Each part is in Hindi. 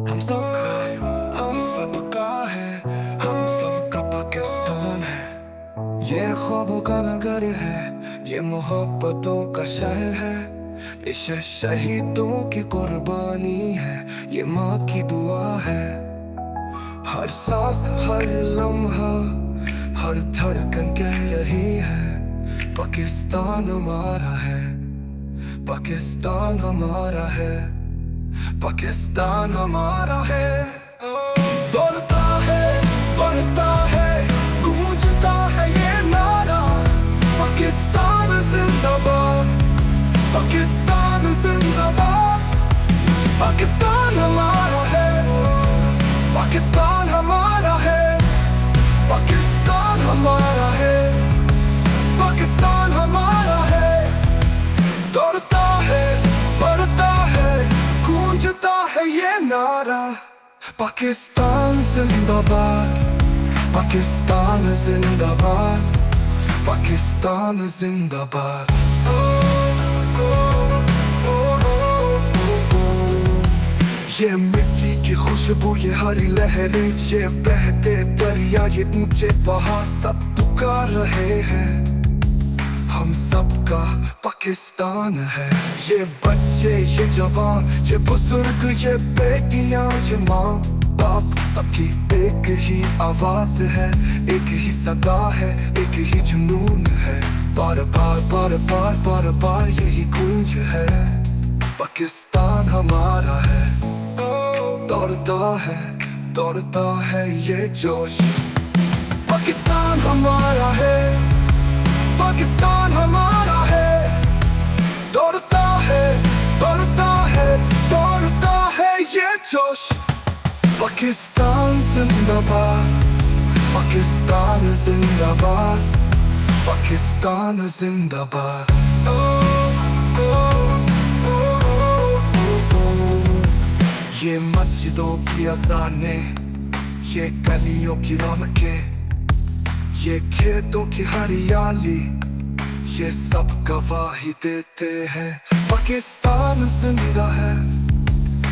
हम सबका हम सबका है, हम सबका पाकिस्तान है। ये ख्वाबों का नगर है, ये मोहब्बतों का शहर है। ये शहीदों की कुर्बानी है, ये माँ की दुआ है। हर सांस हर लम्हा हर धड़कन कह रही है, पाकिस्तान हमारा है, पाकिस्तान हमारा है, पाकिस्तान हमारा है। दौड़ता है बढ़ता है, गूंजता है ये नारा, पाकिस्तान जिंदाबाद, पाकिस्तान जिंदाबाद। पाकिस्तान हमारा है, पाकिस्तान हमारा है, पाकिस्तान हमारा है, पाकिस्तान हमारा है। दौड़ता है बढ़ता है, गूंजता है ये नारा, पाकिस्तान जिंदाबाद, पाकिस्तान जिंदाबाद, पाकिस्तान जिंदाबाद। ये मिट्टी की खुशबू, ये हरी लहरें, ये बहते दरिया, ये ऊंचे पहाड़ सब पुकार रहे हैं, हम सबका पाकिस्तान है। ये बच्चे ये जवान ये बुजुर्ग ये बेटियां ये माँ बाप, सबकी एक ही आवाज है, एक ही सदा है, एक ही जुनून है। बार बार बार बार बार बार यही गूंज है, पाकिस्तान हमारा है। दौड़ता है ये जोश, पाकिस्तान हमारा है, पाकिस्तान हमारा है। दौड़ता है बढ़ता है, दौड़ता है ये जोश, पाकिस्तान जिंदाबाद, पाकिस्तान जिंदाबाद, पाकिस्तान जिंदाबाद। ये मस्जिदों की अज़ानें, ये गलियों की रौनकें, ये खेतों की हरियाली, ये सब गवाही देते हैं, पाकिस्तान जिंदा है,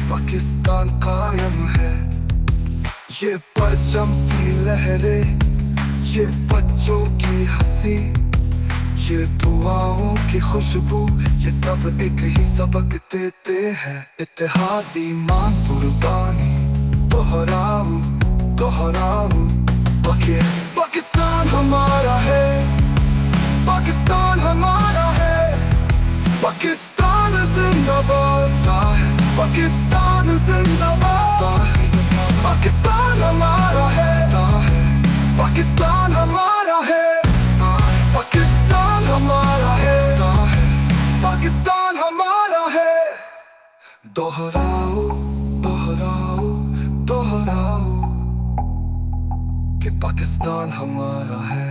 पाकिस्तान कायम है। ये परचम की लहरें, ये बच्चों की हंसी, ये दुआओं की खुशबू, ये सब एक ही सबक देते हैं, इत्तेहाद ईमान कुर्बानी। दोहराऊं दोहराऊं, पाकिस्तान हमारा है, पाकिस्तान हमारा है, पाकिस्तान जिंदाबाद है, पाकिस्तान जिंदाबाद। पाकिस्तान हमारा है, पाकिस्तान हमारा है, पाकिस्तान हमारा है, पाकिस्तान हमारा है। दोहराओ दोहराओ दोहराओ कि पाकिस्तान हमारा है,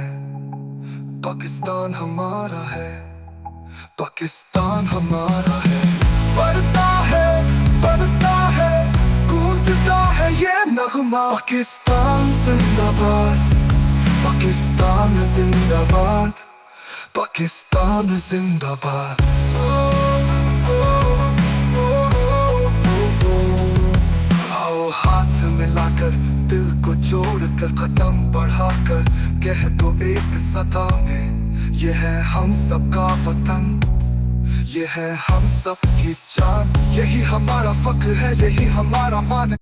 पाकिस्तान हमारा है, पाकिस्तान हमारा है। बढ़ता है गूंजता है ये नगमा, पाकिस्तान जिंदाबाद, पाकिस्तान जिंदाबाद, पाकिस्तान जिंदाबाद। आओ हाथ मिलाकर दिल को जोड़कर कदम बढ़ाकर कह दो एक सदा में, ये है हम सबका वतन, ये है हम सब की जान, यही हमारा फख्र है, यही हमारा मान।